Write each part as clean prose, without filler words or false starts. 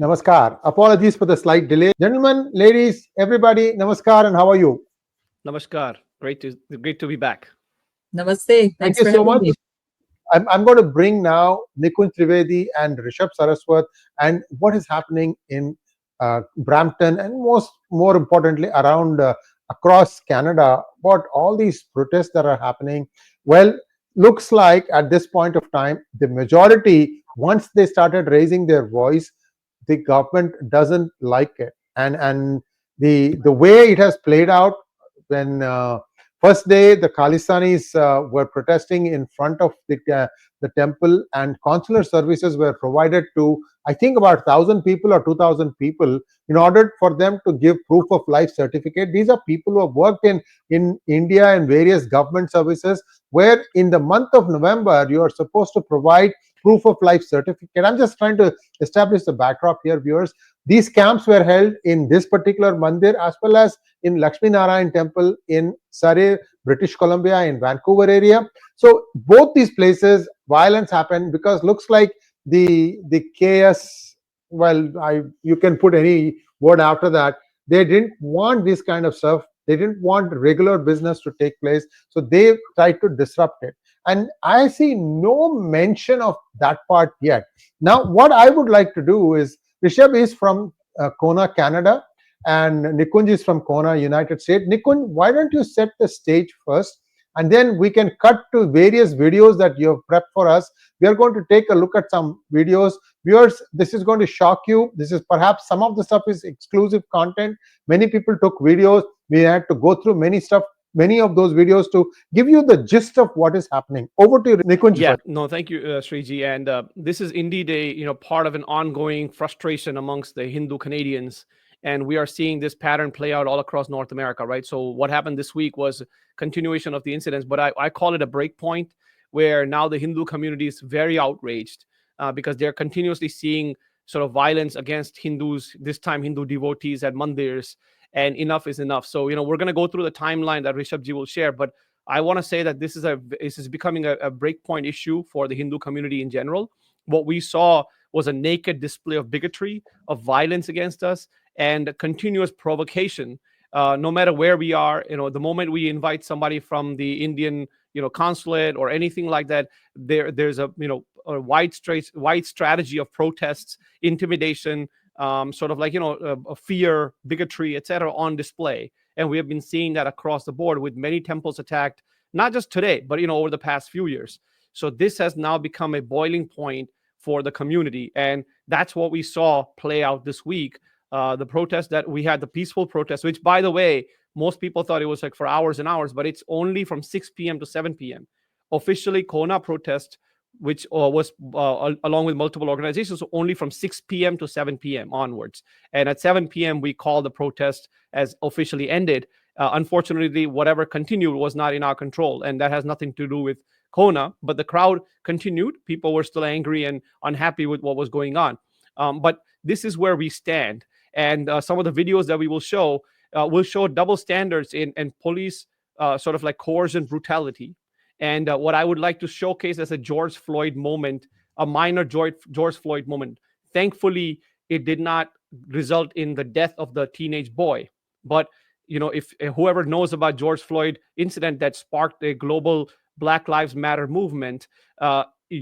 Namaskar. Apologies for the slight delay. Gentlemen, ladies, everybody, namaskar, and how are you? Namaskar. Great to be back. Namaste. Thank Thanks you for so having much. me. I'm going to bring now Nikunj Trivedi and Rishabh Sarswat and what is happening in Brampton and more importantly around across Canada about all these protests that are happening. Well, looks like at this point of time, the majority, once they started raising their voice, the government doesn't like it, and the way it has played out when. First day, the Khalistanis were protesting in front of the temple, and consular services were provided to, I think, about 1,000 people or 2,000 people in order for them to give proof of life certificate. These are people who have worked in India in various government services, where in the month of November, you are supposed to provide proof of life certificate. I'm just trying to establish the backdrop here, viewers. These camps were held in this particular mandir as well as in Lakshmi Narayan Temple in Surrey, British Columbia, in Vancouver area. So both these places, violence happened because looks like the KS. Well, you can put any word after that. They didn't want this kind of stuff. They didn't want regular business to take place, so they tried to disrupt it. And I see no mention of that part yet. Now, what I would like to do is Rishabh is from CoHNA, Canada, and Nikunj is from CoHNA, United States. Nikunj, why don't you set the stage first, and then we can cut to various videos that you have prepped for us. We are going to take a look at some videos. Viewers, this is going to shock you. This is perhaps some of the stuff is exclusive content. Many people took videos. We had to go through many of those videos to give you the gist of what is happening. Over to you, Nikunj. Yeah, no, thank you, Sriji. And this is indeed a part of an ongoing frustration amongst the Hindu Canadians, and we are seeing this pattern play out all across North America, right? So what happened this week was continuation of the incidents, but I call it a break point where now the Hindu community is very outraged because they're continuously seeing sort of violence against Hindus, this time Hindu devotees at mandirs, and enough is enough. So we're going to go through the timeline that Rishabh ji will share, but I want to say that this is becoming a breakpoint issue for the Hindu community in general. What we saw was a naked display of bigotry, of violence against us, and continuous provocation. No matter where we are, the moment we invite somebody from the Indian, consulate or anything like that, there's a wide strategy of protests, intimidation, sort of like fear, bigotry, etc., on display. And we have been seeing that across the board with many temples attacked, not just today, but over the past few years. So this has now become a boiling point for the community, and that's what we saw play out this week. The protest that we had, the peaceful protest, which, by the way, most people thought it was like for hours and hours, but it's only from 6 p.m. to 7 p.m. Officially, CoHNA protest, which was along with multiple organizations, so only from 6 p.m. to 7 p.m. onwards. And at 7 p.m., we called the protest as officially ended. Unfortunately, whatever continued was not in our control, and that has nothing to do with CoHNA, but the crowd continued. People were still angry and unhappy with what was going on. But this is where we stand. And some of the videos that we will show double standards in police sort of like coercion brutality. And what I would like to showcase as a George Floyd moment, a minor George Floyd moment. Thankfully, it did not result in the death of the teenage boy. But if whoever knows about George Floyd incident that sparked a global Black Lives Matter movement,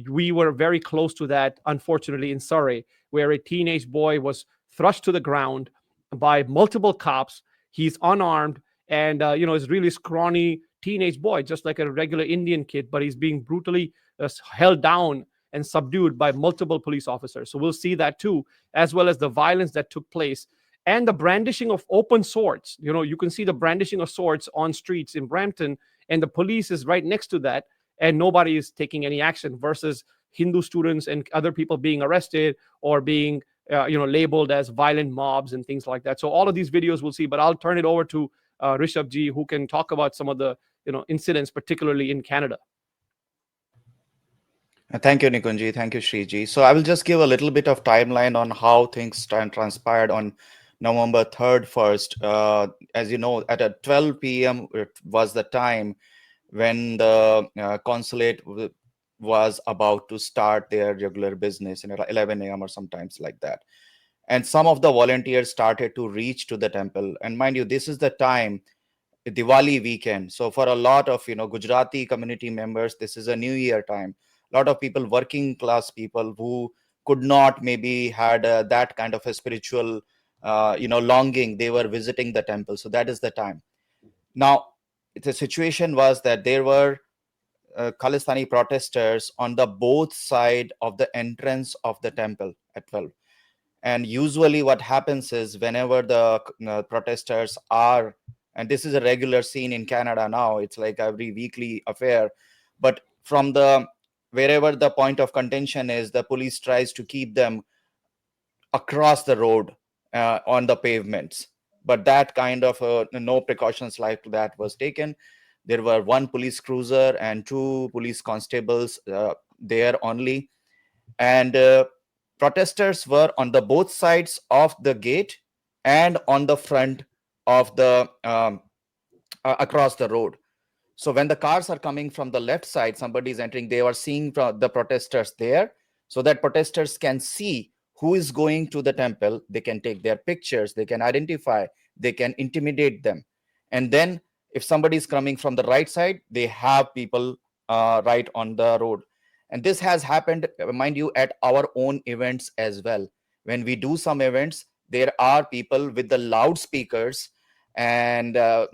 we were very close to that, unfortunately, in Surrey, where a teenage boy was thrust to the ground by multiple cops. He's unarmed, and is really scrawny teenage boy, just like a regular Indian kid, but he's being brutally held down and subdued by multiple police officers. So we'll see that too, as well as the violence that took place and the brandishing of open swords. You can see the brandishing of swords on streets in Brampton, and the police is right next to that, and nobody is taking any action, versus Hindu students and other people being arrested or being labeled as violent mobs and things like that. So all of these videos we'll see, but I'll turn it over to Rishabh ji, who can talk about some of the incidents, particularly in Canada. Thank you, Nikunji. Thank you, Shriji. So I will just give a little bit of timeline on how things transpired on November 3rd first. As you know, at 12 p.m. it was the time when the consulate was about to start their regular business, 11 a.m. or sometimes like that. and some of the volunteers started to reach to the temple. And mind you, this is the time, Diwali weekend. So for a lot of Gujarati community members, this is a New Year time. A lot of people, working class people who could not maybe had that kind of a spiritual longing, they were visiting the temple. So that is the time. Now the situation was that there were Khalistani protesters on the both side of the entrance of the temple at 12. And usually what happens is whenever the protesters are, and this is a regular scene in Canada now, it's like every weekly affair, but from the wherever the point of contention is, the police tries to keep them across the road on the pavements. But that kind of no precautions like that was taken. There were one police cruiser and two police constables there only, and protesters were on the both sides of the gate and on the front of the across the road. So when the cars are coming from the left side, somebody is entering, they are seeing the protesters there, so that protesters can see who is going to the temple. They can take their pictures, they can identify, they can intimidate them. And then if somebody is coming from the right side, they have people right on the road. And this has happened, mind you, at our own events as well. When we do some events, there are people with the loudspeakers, and a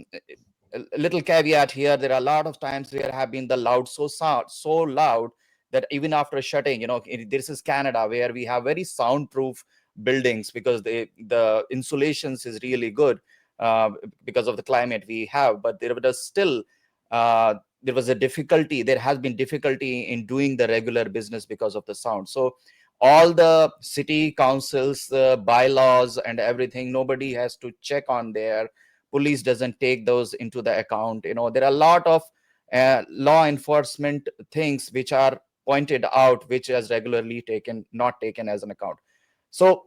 little caveat here, there are a lot of times there have been the loud so loud that even after shutting, this is Canada, where we have very soundproof buildings because the insulations is really good uh, because of the climate we have. But there was still there was a difficulty, there has been difficulty in doing the regular business because of the sound. So all the city councils bylaws and everything, nobody has to check on there. Police doesn't take those into the account. There are a lot of law enforcement things which are pointed out, which is regularly not taken as an account. So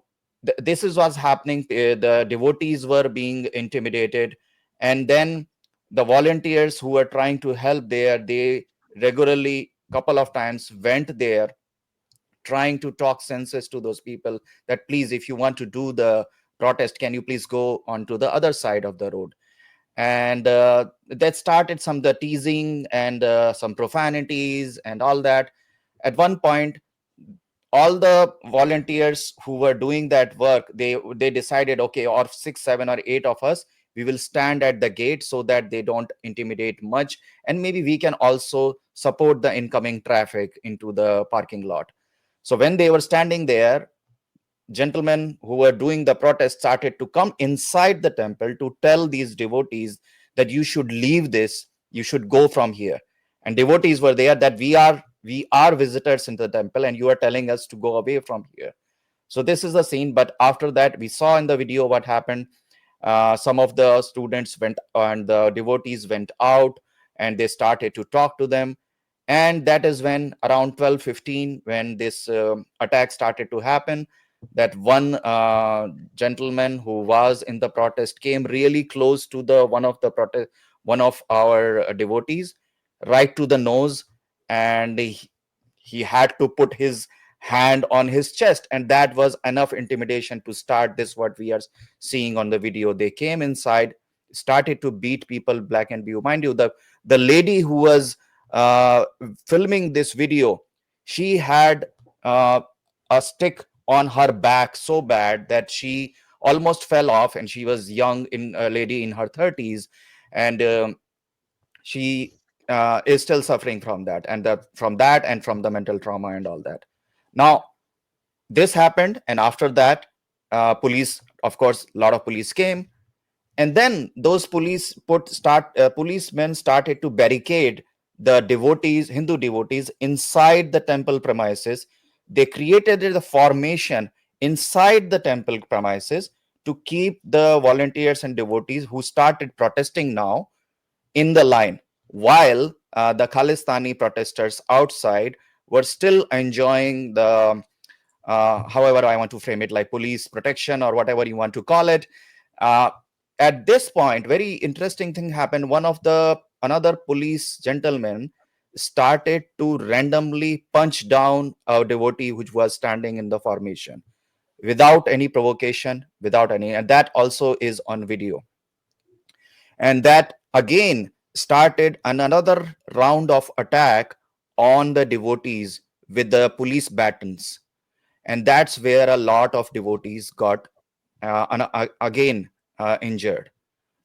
this is what's happening. The devotees were being intimidated, and then the volunteers who were trying to help there, they regularly couple of times went there trying to talk senses to those people that please, if you want to do the protest, can you please go onto the other side of the road. And that started some the teasing and some profanities and all that. At one point, all the volunteers who were doing that work, they decided, okay, or 6 7 or 8 of us, we will stand at the gate so that they don't intimidate much, and maybe we can also support the incoming traffic into the parking lot. So when they were standing there, gentlemen who were doing the protest started to come inside the temple to tell these devotees that you should leave this, you should go from here. And devotees were there that we are visitors in the temple and you are telling us to go away from here. So this is the scene. But after that, we saw in the video what happened. Some of the students went and the devotees went out and they started to talk to them. And that is when around 12:15, when this attack started to happen, that one gentleman who was in the protest came really close to the one of our devotees, right to the nose, and he had to put his hand on his chest, and that was enough intimidation to start this what we are seeing on the video. They came inside, started to beat people black and blue. Mind you, the lady who was uh, filming this video, she had uh, a stick on her back so bad that she almost fell off, and she was young, in a lady in her 30s, and she is still suffering from that, and from that and from the mental trauma and all that. Now this happened, and after that, police, of course, a lot of police came, and then those policemen started to barricade the devotees, Hindu devotees, inside the temple premises. They created a formation inside the temple premises to keep the volunteers and devotees who started protesting now in the line, while the Khalistani protesters outside were still enjoying the however I want to frame it, like police protection or whatever you want to call it. uh, at this point, very interesting thing happened. One of the another police gentleman started to randomly punch down a devotee which was standing in the formation. without any provocation, without any, and that also is on video. And that again started another round of attack on the devotees with the police batons. And that's where a lot of devotees got again injured.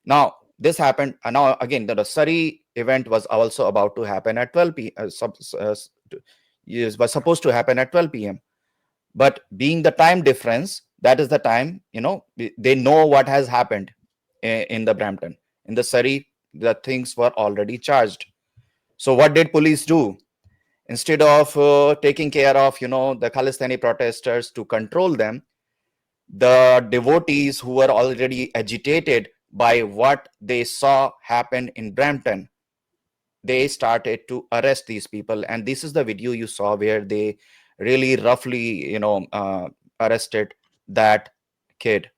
Now, this happened. Now, again, the Sree event was also about to happen at 12 p.m. Was supposed to happen at 12 p.m. But being the time difference, that is the time, they know what has happened in the Brampton. In the Surrey, the things were already charged. So what did police do? Instead of taking care of, the Khalistani protesters to control them, the devotees who were already agitated by what they saw happen in Brampton, they started to arrest these people. And this is the video you saw where they really roughly, arrested that kid.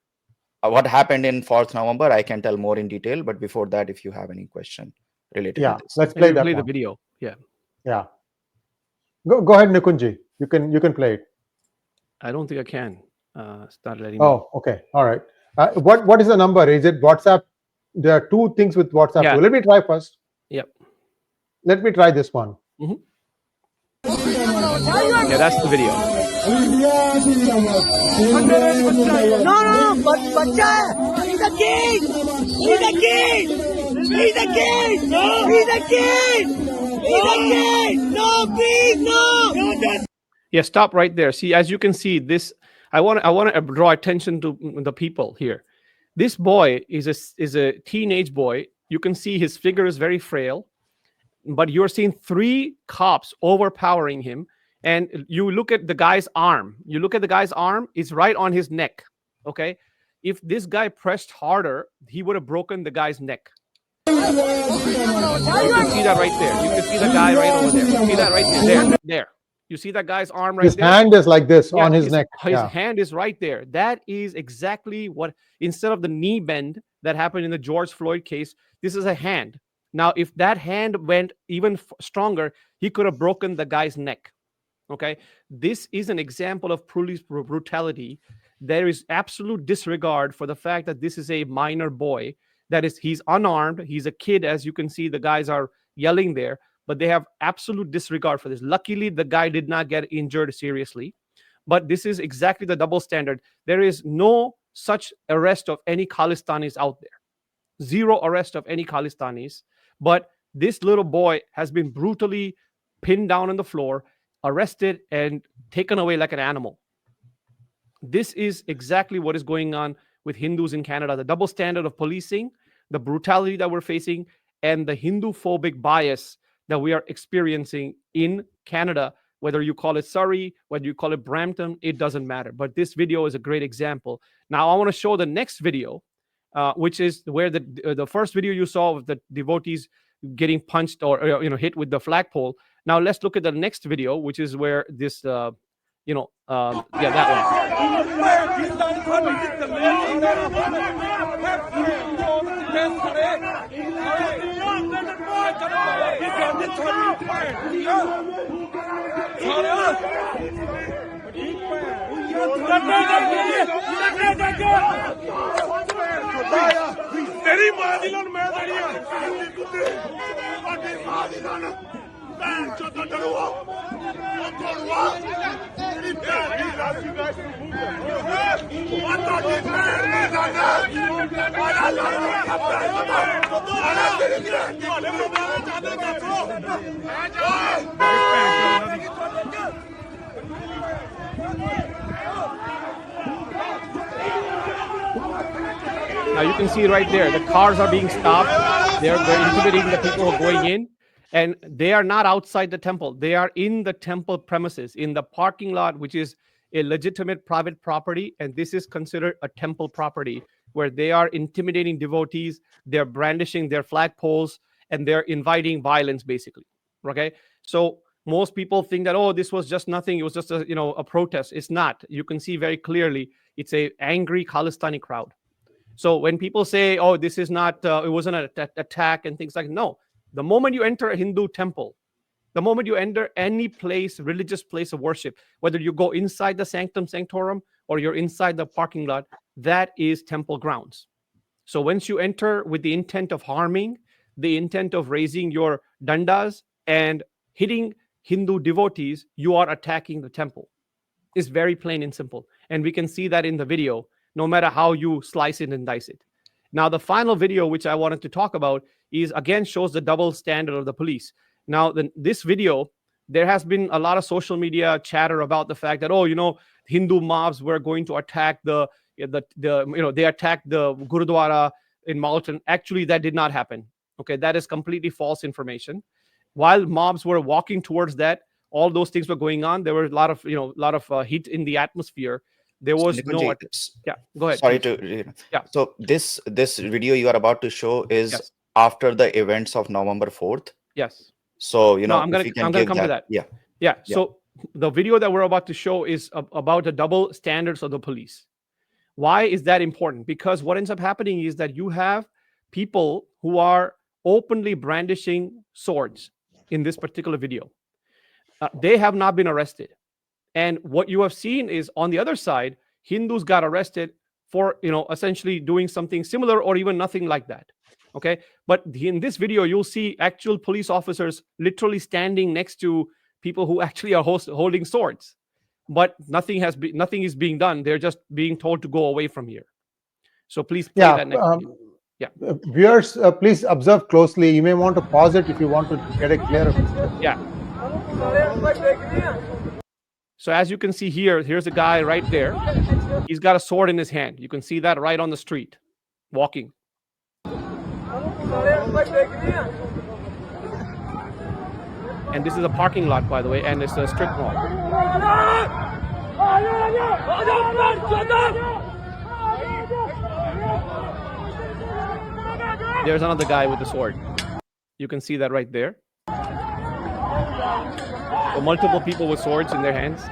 What happened in 4th November, I can tell more in detail. But before that, if you have any question related to this. Let's play that play one. the video. Yeah. Go ahead, Nikunj. You can play it. I don't think I can. Start letting me. Oh, okay. All right. What is the number? Is it WhatsApp? There are two things with WhatsApp. Yeah. Too. Let me try first. Yep. Let me try this one. Yeah, that's the video. No, but he's a king. He's a king. He's a king. No, he's a king. He's a king. No, please, no. Yeah, stop right there. See, as you can see, this I want to draw attention to the people here. This boy is a teenage boy. You can see his figure is very frail, but you're seeing 3 cops overpowering him. And you look at the guy's arm. You look at the guy's arm, it's right on his neck. Okay. If this guy pressed harder, he would have broken the guy's neck. You can see that right there. You can see the guy right over there. You see that right there. There. You see that guy's arm right there? His hand is like this on his neck. His hand is right there. That is exactly what, instead of the knee bend that happened in the George Floyd case, this is a hand. Now, if that hand went even stronger, he could have broken the guy's neck. Okay, this is an example of police brutality. There is absolute disregard for the fact that this is a minor boy. That is, he's unarmed. He's a kid, as you can see. The guys are yelling there, but they have absolute disregard for this. Luckily, the guy did not get injured seriously. But this is exactly the double standard. There is no such arrest of any Khalistanis out there. Zero arrest of any Khalistanis. But this little boy has been brutally pinned down on the floor, arrested, and taken away like an animal. This is exactly what is going on with Hindus in Canada. The double standard of policing, the brutality that we're facing, and the Hindu-phobic bias that we are experiencing in Canada. Whether you call it Surrey, whether you call it Brampton, it doesn't matter. But this video is a great example. Now I want to show the next video, which is where the first video you saw of the devotees getting punched or hit with the flagpole. Now let's look at the next video, which is where this that Now you can see right there, the cars are being stopped. They're intimidating the people who are going in. And they are not outside the temple. They are in the temple premises, in the parking lot, which is a legitimate private property. And this is considered a temple property, where they are intimidating devotees. They're brandishing their flagpoles, and they're inviting violence, basically. Okay. So most people think that, oh, this was just nothing. It was just a protest. It's not. You can see very clearly it's a angry Khalistani crowd. So when people say, oh, this is not, it wasn't an attack and things like that, no. The moment you enter a Hindu temple, The moment you enter any place, religious place of worship, whether you go inside the sanctum sanctorum or you're inside the parking lot, that is temple grounds. So once you enter with the intent of harming, the intent of raising your dandas and hitting Hindu devotees, you are attacking the temple. It's very plain and simple. And we can see that in the video, no matter how you slice it and dice it. Now, the final video, which I wanted to talk about, is again shows the double standard of the police. Now, this video, there has been a lot of social media chatter about the fact that, oh, Hindu mobs were going to attack they attacked the Gurudwara in Malton. Actually, that did not happen. Okay, that is completely false information. While mobs were walking towards that, all those things were going on. There were a lot of heat in the atmosphere. There was no. Yeah, go ahead. Sorry please. to. Yeah. So this video you are about to show is Yes. after the events of November 4th. Yes. So I'm if you can gonna give come to that. Yeah. So the video that we're about to show is about the double standards of the police. Why is that important? Because what ends up happening is that you have people who are openly brandishing swords in this particular video. They have not been arrested. And what you have seen is on the other side, Hindus got arrested for, essentially doing something similar or even nothing like that. Okay. But in this video, you'll see actual police officers literally standing next to people who actually are holding swords. But nothing is being done. They're just being told to go away from here. So please play that next video. Yeah. Viewers, please observe closely. You may want to pause it if you want to get a clearer picture. Yeah. So as you can see here, here's a guy right there. He's got a sword in his hand. You can see that right on the street, walking. And this is a parking lot, by the way, and it's a strip mall. There's another guy with the sword. You can see that right there. So multiple people with swords in their hands.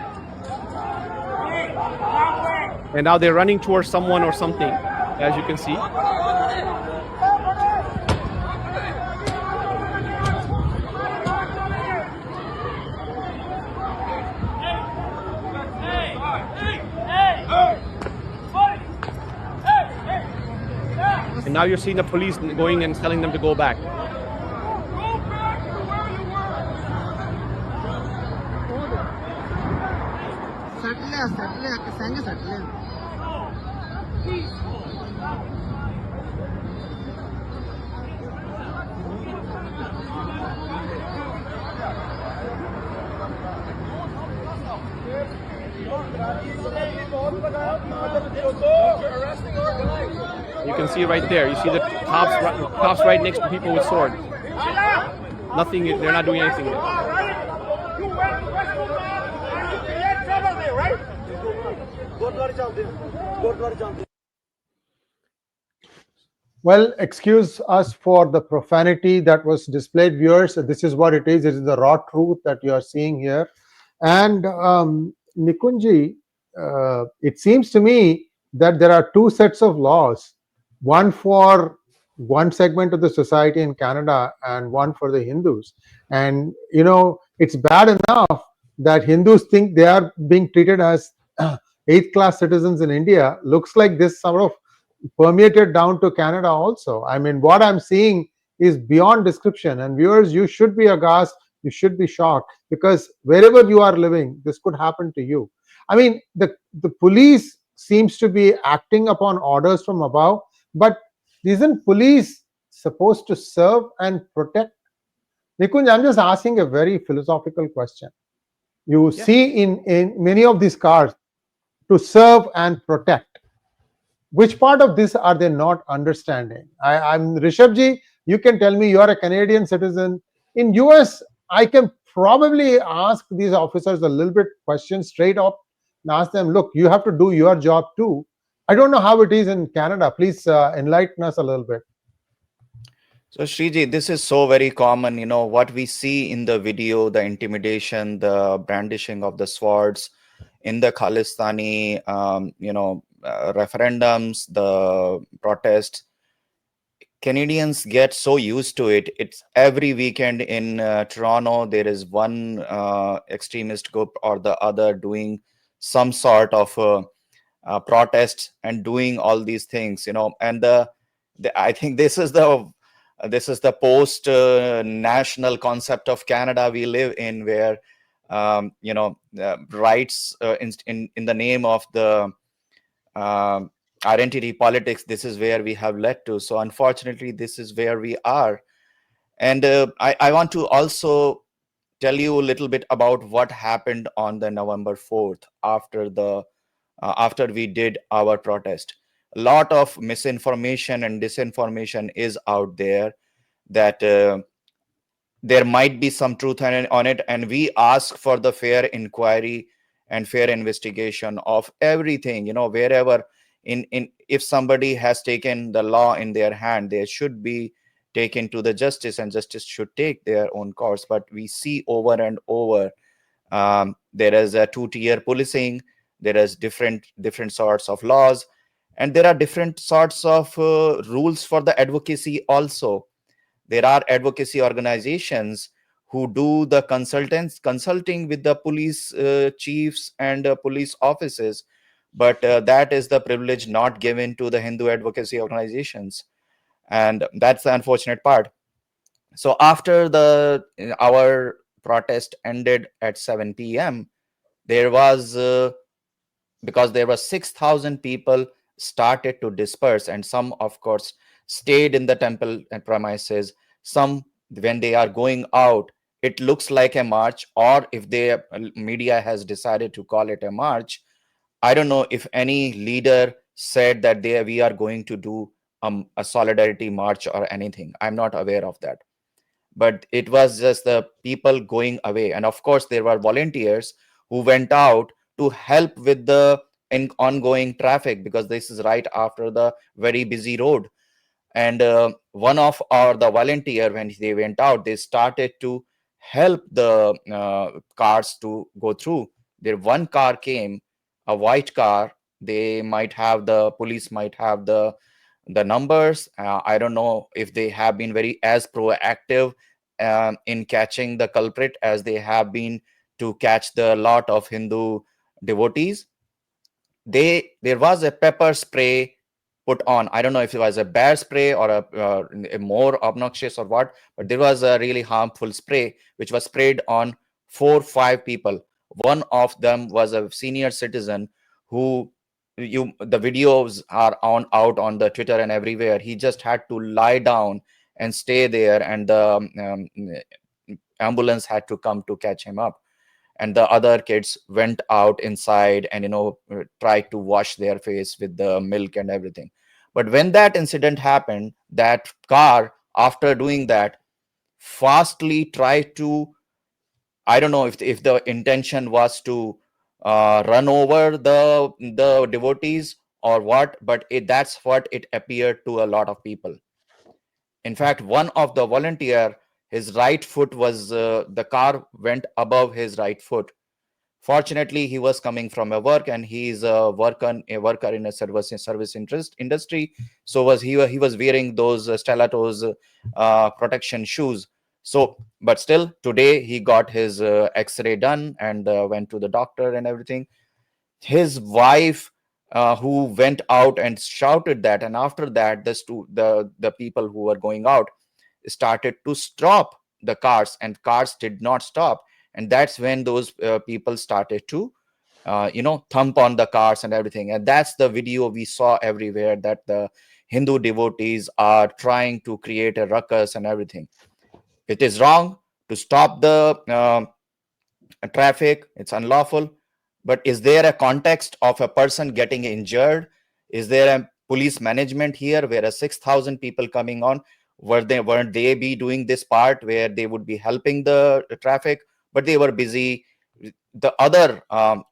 And now they're running towards someone or something, as you can see. And now you're seeing the police going and telling them to go back. You can see right there. You see the cops right next to people with swords. Nothing. They're not doing anything. Well, excuse us for the profanity that was displayed, viewers. This is what it is. It is the raw truth that you are seeing here. And Nikunji, it seems to me that there are two sets of laws, one for one segment of the society in Canada and one for the Hindus. And, it's bad enough that Hindus think they are being treated as eighth-class citizens in India. Looks like this sort of permeated down to Canada also. I mean, what I'm seeing is beyond description. And viewers, you should be aghast. You should be shocked, because wherever you are living, this could happen to you. I mean, the police seems to be acting upon orders from above, but isn't police supposed to serve and protect? Nikunj, I'm just asking a very philosophical question. You see in many of these cars, to serve and protect. Which part of this are they not understanding? I'm Rishabh, you can tell me, you're a Canadian citizen. In US, I can probably ask these officers a little bit questions straight up and ask them, look, you have to do your job too. I don't know how it is in Canada. Please enlighten us a little bit. So Sree, this is so very common. What we see in the video, the intimidation, the brandishing of the swords in the Khalistani, referendums, the protests. Canadians get so used to it. It's every weekend in Toronto, there is one extremist group or the other doing some sort of protests and doing all these things, and I think this is the post national concept of Canada we live in, where rights in the name of the um, identity politics, this is where we have led to. So unfortunately, this is where we are. And I want to also tell you a little bit about what happened on the November 4th after we did our protest. A lot of misinformation and disinformation is out there that there might be some truth on it, and we ask for the fair inquiry and fair investigation of everything, wherever in if somebody has taken the law in their hand, they should be taken to the justice, and justice should take their own course. But we see over and over, there is a two-tier policing, there is different sorts of laws, and there are different sorts of rules for the advocacy also. There are advocacy organizations who do the consulting with the police chiefs and police offices, but that is the privilege not given to the Hindu advocacy organizations, and that's the unfortunate part. So after the our protest ended at 7 p.m., there was because there were 6,000 people started to disperse, and some of course stayed in the temple and premises. Some, when they are going out, it looks like a march, or if the media has decided to call it a march, I don't know if any leader said that we are going to do a solidarity march or anything. I'm not aware of that, but it was just the people going away. And of course, there were volunteers who went out to help with the ongoing traffic, because this is right after the very busy road. And one of our the volunteer, when they went out, they started to help the cars to go through. There one car came, a white car. They might have the police might have the numbers. I don't know if they have been very as proactive in catching the culprit as they have been to catch the lot of Hindu devotees. There was a pepper spray put on. I don't know if it was a bear spray or a more obnoxious or what, but there was a really harmful spray which was sprayed on 4 5 people. One of them was a senior citizen who, the videos are on out on the Twitter and everywhere. He just had to lie down and stay there, and the ambulance had to come to catch him up. And the other kids went out inside and tried to wash their face with the milk and everything. But when that incident happened, that car, after doing that, fastly tried to, I don't know if the intention was to run over the devotees or what, but that's what it appeared to a lot of people. In fact, one of the volunteer, his right foot was the car went above his right foot. Fortunately, he was coming from a work, and he's a worker in a service interest industry. So he was wearing those stilettos protection shoes. So, but still, today he got his X-ray done and went to the doctor and everything. His wife, who went out and shouted that, and after that, the people who were going out started to stop the cars, and cars did not stop. And that's when those people started to thump on the cars and everything. And that's the video we saw everywhere, that the Hindu devotees are trying to create a ruckus and everything. It is wrong to stop the traffic. It's unlawful. But is there a context of a person getting injured? Is there a police management here where a 6,000 people coming on, weren't they be doing this part where they would be helping the traffic, but they were busy? The other,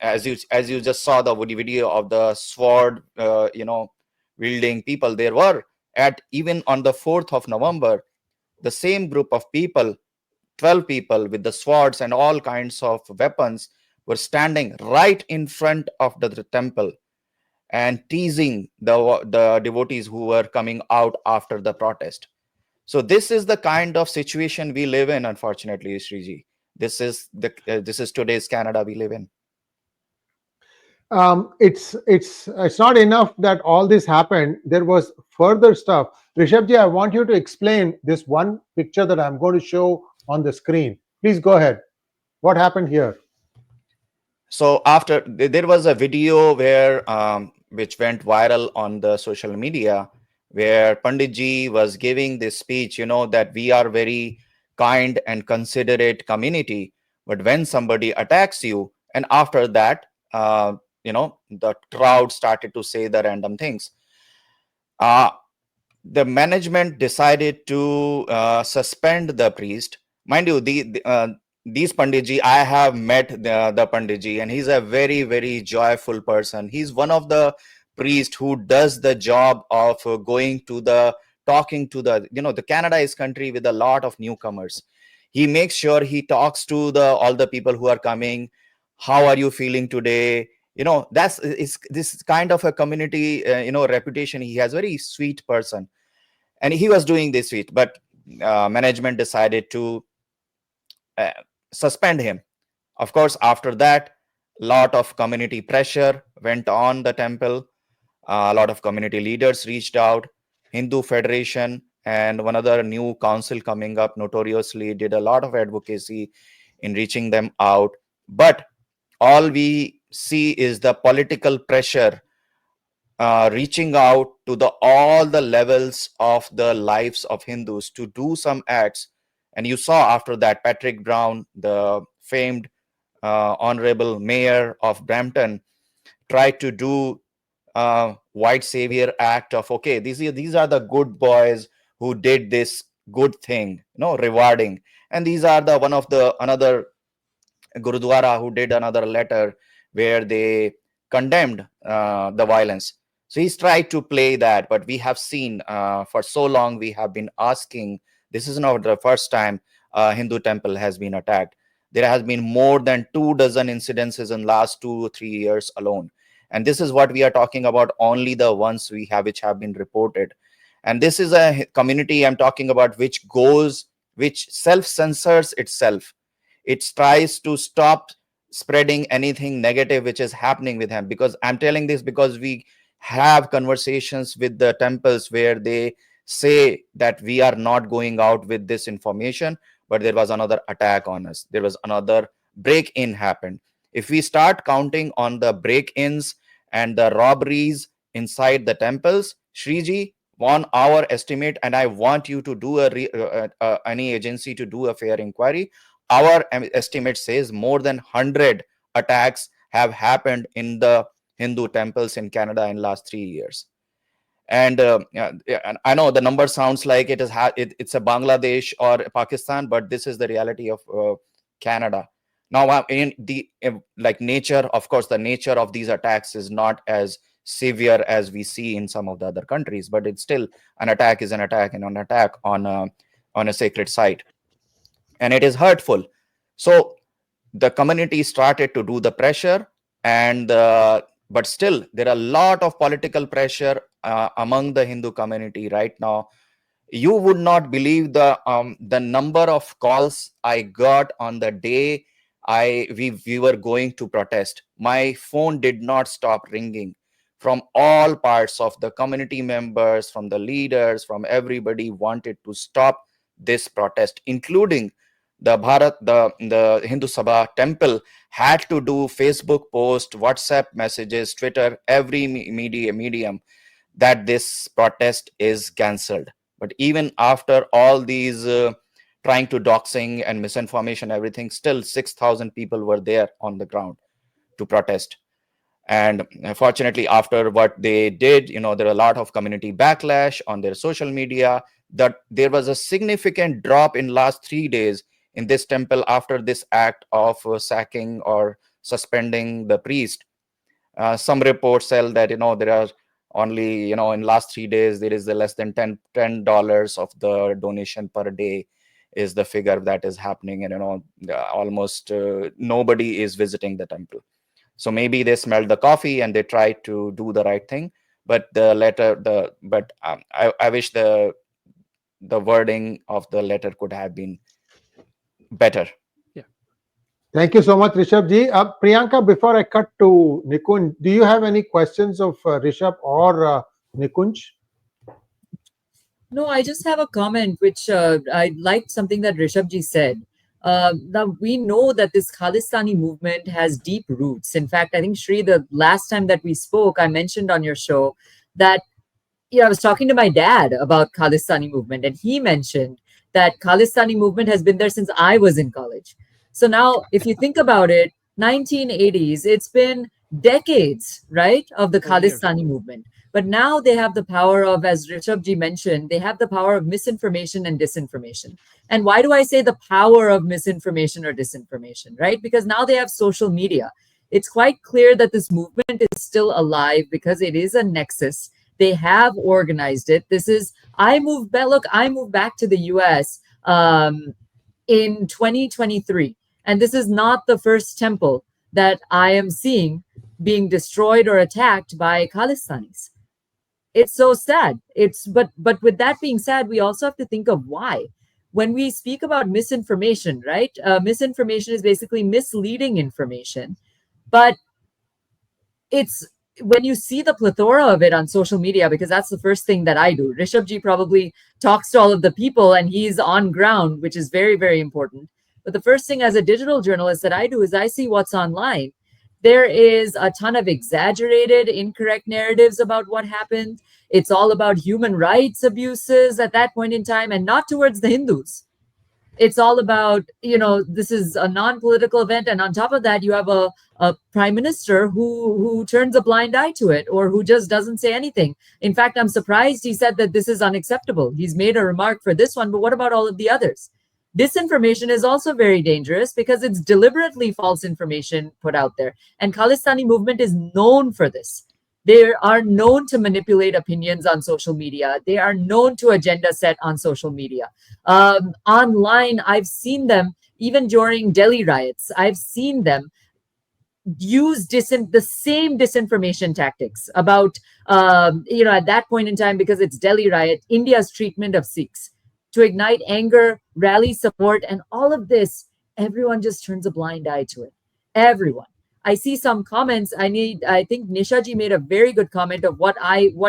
as you just saw the video of the sword wielding people, there were, at even on the 4th of November, the same group of people, 12 people with the swords and all kinds of weapons, were standing right in front of the temple. and teasing the devotees who were coming out after the protest. So this is the kind of situation we live in, unfortunately, Sriji. This is today's Canada we live in. It's not enough that all this happened. There was further stuff. Rishabhji, I want you to explain this one picture that I'm going to show on the screen. Please go ahead. What happened here? So after there was a video where which went viral on the social media, where Panditji was giving this speech, that we are very kind and considerate community, but when somebody attacks you, and after that, the crowd started to say the random things. Uh, the management decided to suspend the priest. Mind you, these Panditji, I have met the Panditji, and he's a very, very joyful person. He's one of the priests who does the job of going to talking to the Canada is country with a lot of newcomers. He makes sure he talks to all the people who are coming. How are you feeling today? That's is this kind of a community reputation he has. Very sweet person, and he was doing this sweet, but management decided to uh, suspend him. Of course, after that, lot of community pressure went on the temple. A lot of community leaders reached out. Hindu Federation and one other new council coming up notoriously did a lot of advocacy in reaching them out. But all we see is the political pressure reaching out to all the levels of the lives of Hindus to do some acts. And you saw after that, Patrick Brown, the famed honorable mayor of Brampton, tried to do white savior act of, okay, these are the good boys who did this good thing, rewarding. And these are the one of the another Gurudwara who did another letter where they condemned the violence. So he's tried to play that, but we have seen for so long, we have been asking. This is not the first time a Hindu temple has been attacked. There has been more than 2 dozen incidences in last 2 or 3 years alone. And this is what we are talking about, only the ones we have which have been reported. And this is a community I'm talking about which self-censors itself. It tries to stop spreading anything negative which is happening with him, because I'm telling this because we have conversations with the temples where they say that we are not going out with this information, but there was another attack on us, there was another break-in happened. If we start counting on the break-ins and the robberies inside the temples, Shriji, on our estimate, and I want you to do any agency to do a fair inquiry, our estimate says more than 100 attacks have happened in the Hindu temples in Canada in last 3 years. And yeah, and I know the number sounds like it's a Bangladesh or Pakistan, but this is the reality of Canada. Now, in the like nature, of course, the nature of these attacks is not as severe as we see in some of the other countries, but it's still an attack is an attack, and an attack on a sacred site, and it is hurtful. So the community started to do the pressure, and but still there are a lot of political pressure among the Hindu community right now. You would not believe the number of calls I got on the day we were going to protest. My phone did not stop ringing from all parts of the community members, from the leaders, from everybody wanted to stop this protest, including the Hindu Sabha temple had to do Facebook post, WhatsApp messages, Twitter, every medium that this protest is cancelled. But even after all these trying to doxing and misinformation, everything, still 6,000 people were there on the ground to protest. And fortunately, after what they did, there are a lot of community backlash on their social media, that there was a significant drop in last 3 days in this temple after this act of sacking or suspending the priest. Some reports tell that there are only in last 3 days there is the less than $10 of the donation per day is the figure that is happening, and almost nobody is visiting the temple. So maybe they smelled the coffee and they tried to do the right thing, but I wish the wording of the letter could have been better. Yeah. Thank you so much, Rishabh ji. Priyanka, before I cut to Nikunj, do you have any questions of Rishabh or Nikunj? No, I just have a comment which I liked something that Rishabh said. Now we know that this Khalistani movement has deep roots. In fact, I think Sree, the last time that we spoke, I mentioned on your show that I was talking to my dad about Khalistani movement, and he mentioned that Khalistani movement has been there since I was in college. So now, if you think about it, 1980s, it's been decades, right, of the 40 years. Khalistani movement. But now they have the power of, as Rishabh mentioned, they have the power of misinformation and disinformation. And why do I say the power of misinformation or disinformation, right? Because now they have social media. It's quite clear that this movement is still alive because it is a nexus. They have organized it. This is I moved back. Look, I moved back to the U.S. In 2023, and this is not the first temple that I am seeing being destroyed or attacked by Khalistanis. It's so sad. But with that being said, we also have to think of why. When we speak about misinformation, right? Misinformation is basically misleading information, but it's when you see the plethora of it on social media, because that's the first thing that I do. Rishabh probably talks to all of the people and he's on ground, which is very, very important. But the first thing as a digital journalist that I do is I see what's online. There is a ton of exaggerated, incorrect narratives about what happened. It's all about human rights abuses at that point in time, and not towards the Hindus. It's all about, this is a non-political event, and on top of that you have a prime minister who turns a blind eye to it, or who just doesn't say anything. In fact, I'm surprised he said that this is unacceptable. He's made a remark for this one, but what about all of the others? Disinformation is also very dangerous because it's deliberately false information put out there, and Khalistani movement is known for this. They are known to manipulate opinions on social media. They are known to agenda set on social media. Online, I've seen them, even during Delhi riots, I've seen them use the same disinformation tactics about, at that point in time, because it's Delhi riot, India's treatment of Sikhs to ignite anger, rally support, and all of this. Everyone just turns a blind eye to it. Everyone. I see some comments. I think Nisha made a very good comment of what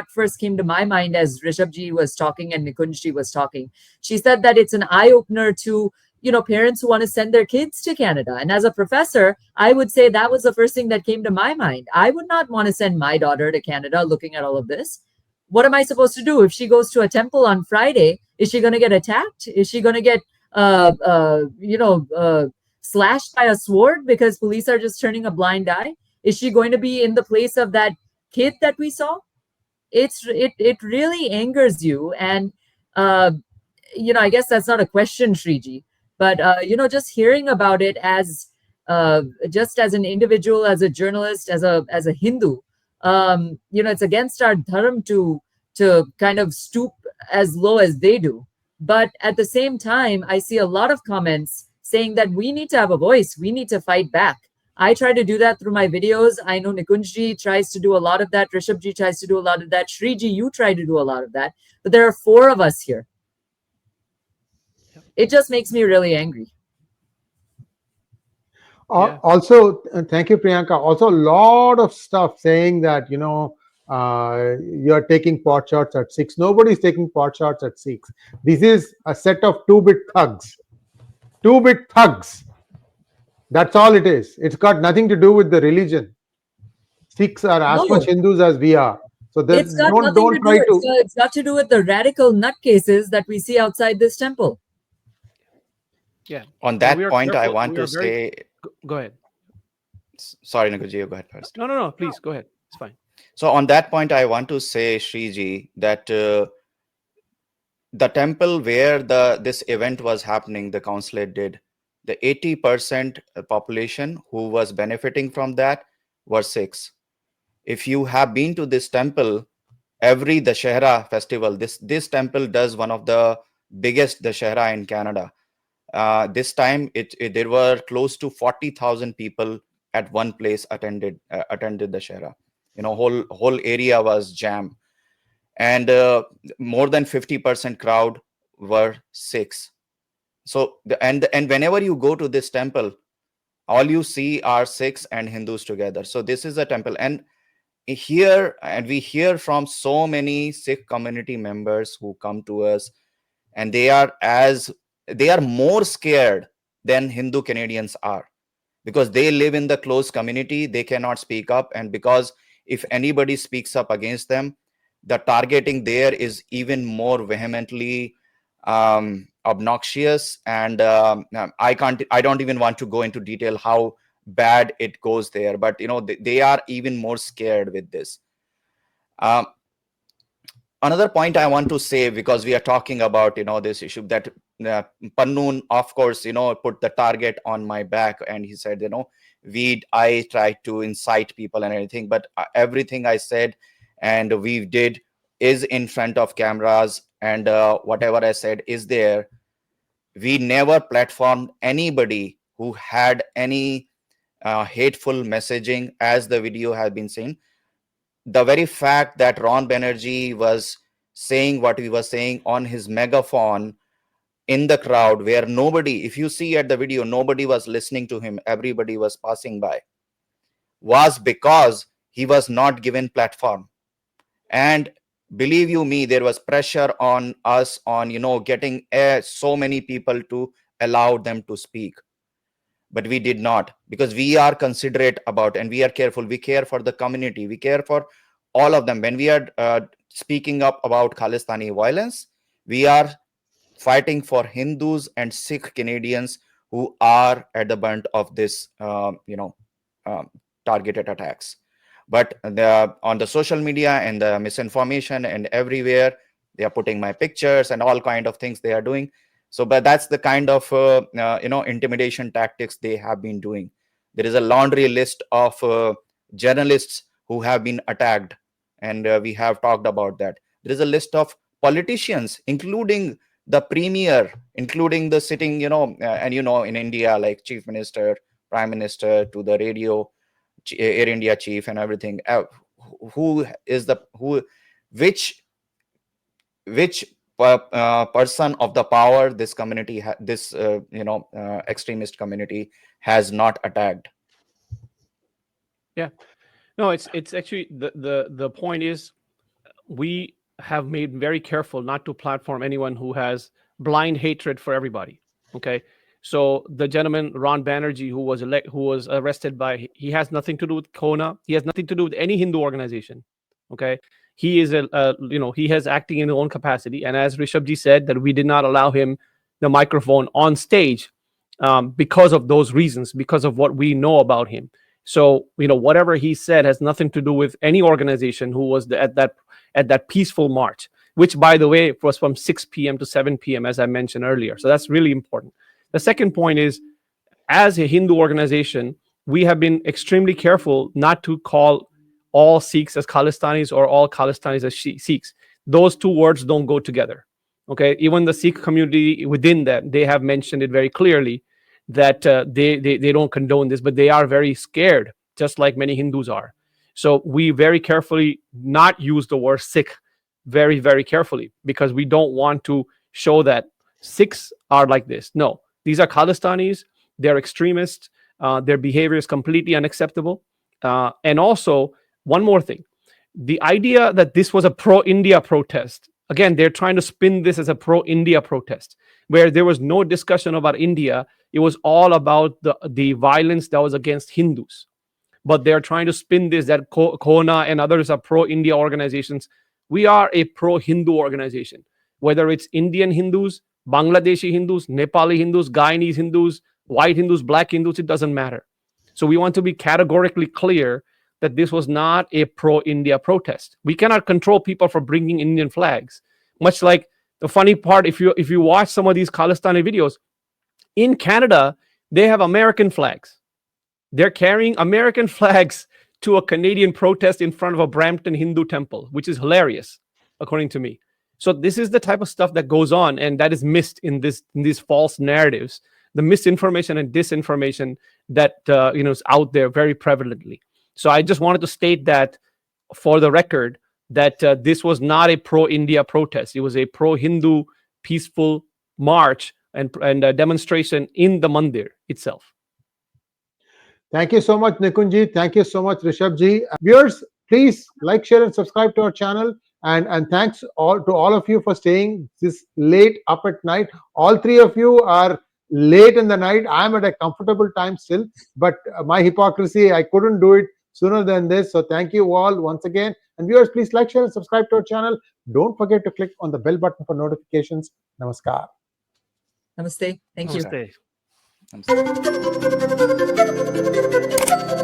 first came to my mind as Rishabh was talking and Nikunj was talking. She said that it's an eye opener to, parents who want to send their kids to Canada. And as a professor, I would say that was the first thing that came to my mind. I would not want to send my daughter to Canada looking at all of this. What am I supposed to do if she goes to a temple on Friday? Is she going to get attacked? Is she going to get, slashed by a sword because police are just turning a blind eye? Is she going to be in the place of that kid that we saw? It really angers you. And I guess that's not a question, Shriji, but just hearing about it as just as an individual, as a journalist, as a Hindu, it's against our dharma to kind of stoop as low as they do. But at the same time, I see a lot of comments saying that we need to have a voice, we need to fight back. I try to do that through my videos. I know Nikunj tries to do a lot of that. Rishabh tries to do a lot of that. Sree, you try to do a lot of that. But there are 4 of us here. It just makes me really angry. Yeah. Also, thank you, Priyanka. Also, a lot of stuff saying that, you're taking pot shots at Sikhs. Nobody's taking pot shots at Sikhs. This is a set of 2-bit thugs. 2-bit thugs. That's all it is. It's got nothing to do with the religion. Sikhs are as much Hindus as we are. So It's got nothing to do. It's got to do with the radical nutcases that we see outside this temple. Yeah. On that point, I want to say. Go ahead. Sorry, Nikunj, go ahead first. No. Please go ahead. It's fine. So on that point, I want to say, Shree, that the temple where this event was happening, the consulate did, the 80% population who was benefiting from that were Sikhs. If you have been to this temple, every Dashera festival, this temple does one of the biggest Dashera in Canada. This time, there were close to 40,000 people at one place attended the Shera. Whole area was jammed, and more than 50% crowd were Sikhs. So and whenever you go to this temple, all you see are Sikhs and Hindus together. So this is a temple, and we hear from so many Sikh community members who come to us, and they are more scared than Hindu Canadians are, because they live in the close community. They cannot speak up, and because if anybody speaks up against them, the targeting there is even more vehemently obnoxious. And I don't even want to go into detail how bad it goes there, but they are even more scared with this. um, Another point I want to say, because we are talking about this issue, that Pannoon, of course, put the target on my back, and he said, I tried to incite people and everything, but everything I said and we did is in front of cameras, and whatever I said is there. We never platformed anybody who had any hateful messaging, as the video has been seen. The very fact that Ron Banerjee was saying what he was saying on his megaphone in the crowd, where nobody, if you see at the video, nobody was listening to him, everybody was passing by, was because he was not given platform. And believe you me, there was pressure on us on getting so many people to allow them to speak, but we did not, because we are considerate about, and we are careful. We care for the community, we care for all of them. When we are speaking up about Khalistani violence, we are fighting for Hindus and Sikh Canadians who are at the brunt of this targeted attacks. But on the social media and the misinformation and everywhere, they are putting my pictures and all kind of things they are doing. So, but that's the kind of intimidation tactics they have been doing. There is a laundry list of journalists who have been attacked, and we have talked about that. There is a list of politicians, including the premier, including the sitting, and in India, like chief minister, prime minister, to the radio, Air India chief, and everything. Who is the who, which person of the power this community, this extremist community has not attacked? Yeah. No, it's actually the point is, we have made very careful not to platform anyone who has blind hatred for everybody. Okay. So the gentleman Ron Banerjee, who was arrested by, he has nothing to do with CoHNA. He has nothing to do with any Hindu organization. Okay. He is he has acting in his own capacity. And as Rishabh said, that we did not allow him the microphone on stage because of those reasons, because of what we know about him. So whatever he said has nothing to do with any organization who was at that peaceful march, which, by the way, was from 6 p.m. to 7 p.m., as I mentioned earlier. So that's really important. The second point is, as a Hindu organization, we have been extremely careful not to call all Sikhs as Khalistanis or all Khalistanis as Sikhs. Those two words don't go together. Okay, even the Sikh community within that, they have mentioned it very clearly that they don't condone this, but they are very scared, just like many Hindus are. So we very carefully not use the word Sikh very, very carefully, because we don't want to show that Sikhs are like this. No, these are Khalistanis. They're extremists. Their behavior is completely unacceptable. And also, one more thing, the idea that this was a pro-India protest, again, they're trying to spin this as a pro-India protest, where there was no discussion about India. It was all about the violence that was against Hindus. But they're trying to spin this that CoHNA and others are pro-India organizations. We are a pro-Hindu organization, whether it's Indian Hindus, Bangladeshi Hindus, Nepali Hindus, Guyanese Hindus, white Hindus, black Hindus, it doesn't matter. So we want to be categorically clear that this was not a pro-India protest. We cannot control people for bringing Indian flags. Much like the funny part, if you watch some of these Khalistani videos, in Canada, they have American flags. They're carrying American flags to a Canadian protest in front of a Brampton Hindu temple, which is hilarious, according to me. So this is the type of stuff that goes on, and that is missed in these false narratives the misinformation and disinformation that is out there very prevalently. So I just wanted to state that for the record, that this was not a pro-India protest. It was a pro-Hindu peaceful march and a demonstration in the mandir itself. Thank you so much, Nikunji. Thank you so much, Rishabh. Viewers, please like, share, and subscribe to our channel. And thanks to all of you for staying this late up at night. All three of you are late in the night. I'm at a comfortable time still, but my hypocrisy, I couldn't do it sooner than this. So thank you all once again. And viewers, please like, share, and subscribe to our channel. Don't forget to click on the bell button for notifications. Namaskar. Namaste. Thank you. Namaste. Namaste.